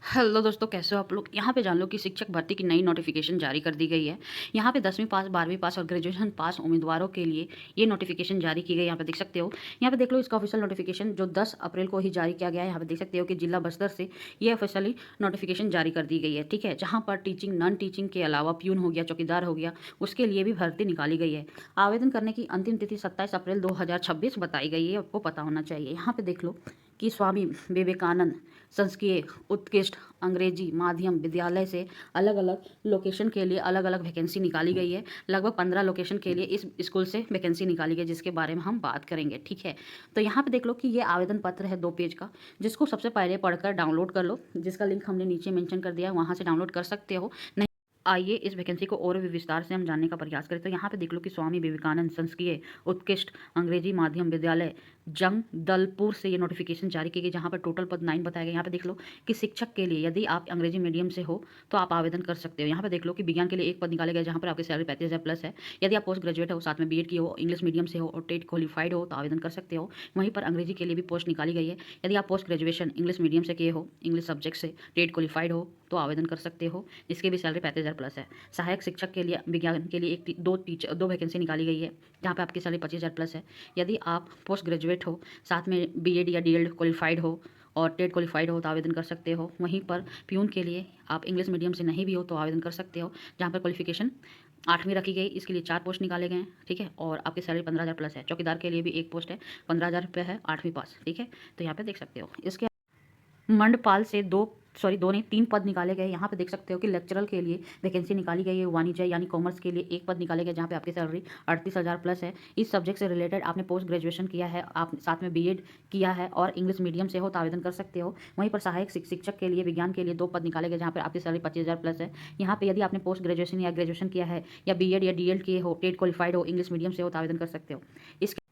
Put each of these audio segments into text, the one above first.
Hello दोस्तों, कैसे हो आप लोग। यहाँ पे जान लो कि शिक्षक भर्ती की नई नोटिफिकेशन जारी कर दी गई है। यहाँ पे 10वीं पास, 12वीं पास और ग्रेजुएशन पास उम्मीदवारों के लिए ये नोटिफिकेशन जारी की गई। यहाँ पे देख सकते हो, यहाँ पे देख लो इसका ऑफिशियल नोटिफिकेशन जो 10 अप्रैल को ही जारी किया गया है। यहाँ पे देख सकते हो कि जिला बस्तर से ये ऑफिशियली नोटिफिकेशन जारी कर दी गई है। ठीक है, जहाँ पर टीचिंग, नॉन टीचिंग के अलावा प्यून हो गया, चौकीदार हो गया, उसके लिए भी भर्ती निकाली गई है। आवेदन करने की अंतिम तिथि 27 अप्रैल 2026 बताई गई है, आपको पता होना चाहिए। यहाँ पे देख लो कि स्वामी विवेकानंद संस्कीय उत्कृष्ट अंग्रेजी माध्यम विद्यालय से अलग अलग लोकेशन के लिए अलग अलग वैकेंसी निकाली गई है। लगभग 15 लोकेशन के लिए इस स्कूल से वैकेंसी निकाली गई, जिसके बारे में हम बात करेंगे। ठीक है, तो यहाँ पे देख लो कि ये आवेदन पत्र है 2 पेज का, जिसको सबसे पहले पढ़कर डाउनलोड कर लो, जिसका लिंक हमने नीचे मेंशन कर दिया है, वहाँ से डाउनलोड कर सकते हो। आइए इस वैकेंसी को और भी विस्तार से हम जानने का प्रयास करें। तो यहाँ पे देख लो कि स्वामी विवेकानंद संस्कीय उत्कृष्ट अंग्रेजी माध्यम विद्यालय जंगदलपुर से ये नोटिफिकेशन जारी की गई, जहाँ पर टोटल पद 9 बताए गए। यहाँ पे देख लो कि शिक्षक के लिए यदि आप अंग्रेजी मीडियम से हो तो आप आवेदन कर सकते हो। यहाँ पे देख लो कि विज्ञान के लिए 1 पद निकाले गए, जहाँ पर आपकी सैलरी 35,000 प्लस है। यदि आप पोस्ट ग्रेजुएट हो, साथ में बीएड की हो, इंग्लिश मीडियम से हो और टेट क्वालिफाइड हो तो आवेदन कर सकते हो। वहीं पर अंग्रेजी के लिए भी पोस्ट निकाली गई है। यदि आप पोस्ट ग्रेजुएशन इंग्लिश मीडियम से किए हो, इंग्लिश सब्जेक्ट से टेट क्वालिफाइड हो तो आवेदन कर सकते हो, जिसकी भी सैलरी 35,000 प्लस है। सहायक शिक्षक के लिए विज्ञान के लिए दो वैकेंसी निकाली गई है, जहाँ पे आपकी सैलरी 25,000 प्लस है। यदि आप पोस्ट ग्रेजुएट हो, साथ में बीएड या डीएड क्वालिफाइड हो और टेट क्वालिफाइड हो तो आवेदन कर सकते हो। वहीं पर प्यून के लिए आप इंग्लिश मीडियम से नहीं भी हो तो आवेदन कर सकते हो, जहाँ पर क्वालिफिकेशन 8वीं रखी गई। इसके लिए 4 पोस्ट निकाले गए हैं। ठीक है, और आपकी सैलरी 15,000 प्लस है। चौकीदार के लिए भी 1 पोस्ट है, 15,000 रुपये है, 8वीं पास। ठीक है, तो यहाँ पे देख सकते हो। इसके मंडपाल से दो नहीं 3 पद निकाले गए। यहाँ पे देख सकते हो कि लेक्चरर के लिए वैकेंसी निकाली गई है। वाणिज्य यानी कॉमर्स के लिए 1 पद निकाले गए, जहाँ पे आपकी सैलरी 38,000 प्लस है। इस सब्जेक्ट से रिलेटेड आपने पोस्ट ग्रेजुएशन किया है, आप साथ में बीएड किया है और इंग्लिश मीडियम से हो तो आवेदन कर सकते हो। वहीं पर सहायक शिक्षक के लिए विज्ञान के लिए 2 पद निकाले गए, जहाँ पर आपकी सैलरी 25,000 प्लस है। यहाँ पे यदि आपने पोस्ट ग्रेजुएशन या ग्रेजुएशन किया है या बीएड या डीएड किए हो, टेट क्वालिफाइड हो, इंग्लिश मीडियम से हो तो आवेदन कर सकते हो। इसके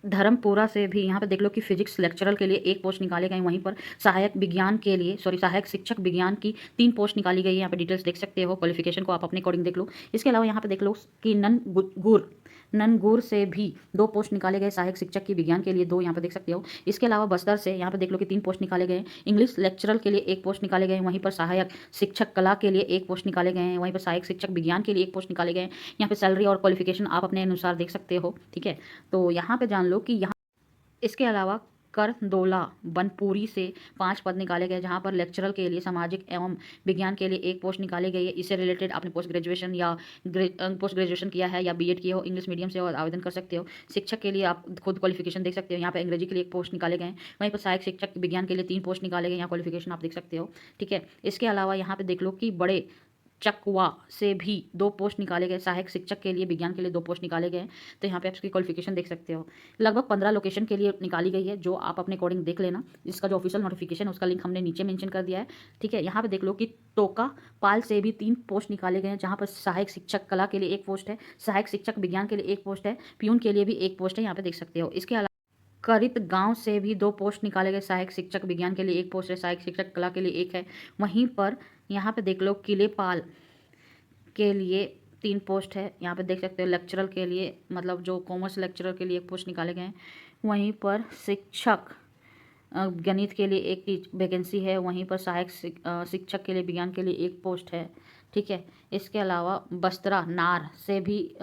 धर्मपुरा से भी यहाँ पे देख लो कि फिजिक्स लेक्चरर के लिए 1 पोस्ट निकाले गए। वहीं पर सहायक शिक्षक विज्ञान की 3 पोस्ट निकाली गई है। यहाँ पे डिटेल्स देख सकते हो। क्वालिफिकेशन को आप अपने अकॉर्डिंग देख लो। इसके अलावा यहाँ पे देख लो कि ननगुर से भी 2 पोस्ट निकाले गए। सहायक शिक्षक की विज्ञान के लिए 2 यहाँ पे देख सकते हो। इसके अलावा बस्तर से यहाँ पे देख लो कि 3 पोस्ट निकाले गए। इंग्लिश लेक्चरर के लिए 1 पोस्ट निकाले गए। वहीं पर सहायक शिक्षक कला के लिए 1 पोस्ट निकाले गए हैं। वहीं पर सहायक शिक्षक विज्ञान के लिए 1 पोस्ट निकाले गए हैं। यहाँ पे सैलरी और क्वालिफिकेशन आप अपने अनुसार देख सकते हो। ठीक है, तो यहाँ पे जान लो कि यहाँ इसके अलावा करदोला बनपुरी से 5 पद निकाले गए, जहां पर लेक्चरर के लिए सामाजिक एवं विज्ञान के लिए 1 पोस्ट निकाली गई है। इससे रिलेटेड आपने पोस्ट ग्रेजुएशन किया है या बीएड किया हो, इंग्लिश मीडियम से और आवेदन कर सकते हो। शिक्षक के लिए आप खुद क्वालिफिकेशन देख सकते हो। यहाँ पे अंग्रेजी के लिए 1 पोस्ट निकाले गए हैं। वहीं पर सहायक शिक्षक विज्ञान के लिए 3 पोस्ट निकाले गए, यहाँ क्वालिफिकेशन आप देख सकते हो। ठीक है, इसके अलावा यहाँ पे देख लो कि बड़े चकवा से भी 2 पोस्ट निकाले गए। सहायक शिक्षक के लिए विज्ञान के लिए 2 पोस्ट निकाले गए। तो यहाँ पे आप इसकी क्वालिफिकेशन देख सकते हो। लगभग 15 लोकेशन के लिए निकाली गई है, जो आप अपने अकॉर्डिंग देख लेना। इसका जो ऑफिशियल नोटिफिकेशन है उसका लिंक हमने नीचे मेंशन कर दिया है। ठीक है, यहाँ पे देख लो कि टोका पाल से भी 3 पोस्ट निकाले गए हैं, जहाँ पर सहायक शिक्षक कला के लिए 1 पोस्ट है, सहायक शिक्षक विज्ञान के लिए 1 पोस्ट है, प्यून के लिए भी 1 पोस्ट है, यहाँ पे देख सकते हो। इसके अलावा करित गांव से भी 2 पोस्ट निकाले गए। सहायक शिक्षक विज्ञान के लिए 1 पोस्ट है, सहायक शिक्षक कला के लिए 1 है। वहीं पर यहाँ पे देख लो किलेपाल के लिए 3 पोस्ट है, यहाँ पे देख सकते हो। लेक्चरर के लिए मतलब जो कॉमर्स लेक्चरर के लिए 1 पोस्ट निकाले गए हैं। वहीं पर शिक्षक गणित के लिए 1 वैकेंसी है। वहीं पर सहायक शिक्षक के लिए विज्ञान के लिए 1 पोस्ट है। ठीक है, इसके अलावा बस्तरा नार से भी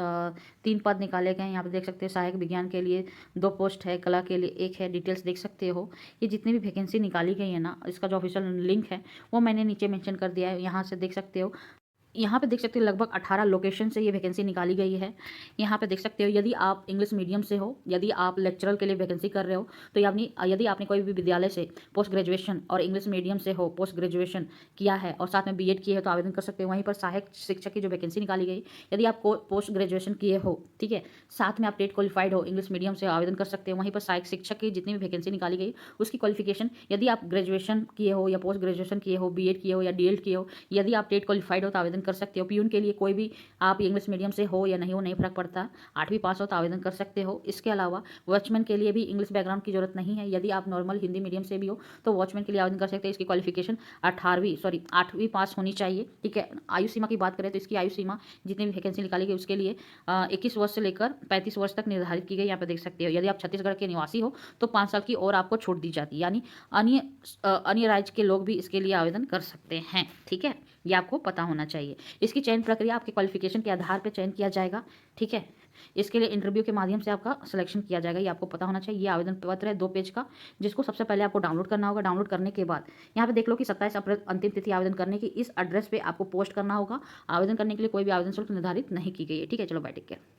3 पद निकाले गए हैं। यहाँ पे देख सकते हो। सहायक विज्ञान के लिए 2 पोस्ट है, कला के लिए 1 है। डिटेल्स देख सकते हो। ये जितनी भी वैकेंसी निकाली गई है ना, इसका जो ऑफिशियल लिंक है वो मैंने नीचे मेंशन कर दिया है, यहाँ से देख सकते हो। यहाँ पे देख सकते हो लगभग 18 लोकेशन से ये वैकेंसी निकाली गई है। यहाँ पे देख सकते हो यदि आप इंग्लिश मीडियम से हो, यदि आप लेक्चरर के लिए वैकेंसी कर रहे हो तो यदि आपने कोई भी विद्यालय से पोस्ट ग्रेजुएशन और इंग्लिश मीडियम से हो पोस्ट ग्रेजुएशन किया है और साथ में बीएड किए हो तो आवेदन कर सकते हो। वहीं पर सहायक शिक्षक की जो वैकेंसी निकाली गई, यदि आप पोस्ट ग्रेजुएशन किए हो, ठीक है, साथ में आप टेट क्वालिफाइड हो, इंग्लिश मीडियम से आवेदन कर सकते हो। वहीं पर सहायक शिक्षक की जितनी भी वैकेंसी निकाली गई उसकी क्वालिफिकेशन, यदि आप ग्रेजुएशन किए हो या पोस्ट ग्रेजुएशन किए हो, बीएड किए हो या डीएड किए हो, यदि आप टेट क्वालिफाइड हो तो आवेदन कर सकते हो। पीयून के लिए कोई भी आप इंग्लिश मीडियम से हो या नहीं हो, नहीं फ़र्क पड़ता, 8वीं पास हो तो आवेदन कर सकते हो। इसके अलावा वॉचमैन के लिए भी इंग्लिश बैकग्राउंड की ज़रूरत नहीं है। यदि आप नॉर्मल हिंदी मीडियम से भी हो तो वॉचमैन के लिए आवेदन कर सकते हैं। इसकी क्वालिफिकेशन 8वीं पास होनी चाहिए, ठीक है। आयु सीमा की बात करें तो इसकी आयु सीमा जितनी भी वैकेंसी निकाली गई उसके लिए 21 वर्ष से लेकर 35 वर्ष तक निर्धारित की गई, यहाँ पे देख सकते हो। यदि आप छत्तीसगढ़ के निवासी हो तो 5 साल की और आपको छूट दी जाती है, यानी अन्य राज्य के लोग भी इसके लिए आवेदन कर सकते हैं, ठीक है। ये आपको पता होना चाहिए। इसकी चयन प्रक्रिया आपके क्वालिफिकेशन के आधार पर चयन किया जाएगा, ठीक है। इसके लिए इंटरव्यू के माध्यम से आपका सिलेक्शन किया जाएगा, ये आपको पता होना चाहिए। ये आवेदन पत्र है 2 पेज का, जिसको सबसे पहले आपको डाउनलोड करना होगा। डाउनलोड करने के बाद यहाँ पे देख लो कि 27 अप्रैल अंतिम तिथि आवेदन करने की। इस एड्रेस पे आपको पोस्ट करना होगा। आवेदन करने के लिए कोई भी आवेदन शुल्क निर्धारित नहीं की गई है, ठीक है। चलो बाय, टेक केयर।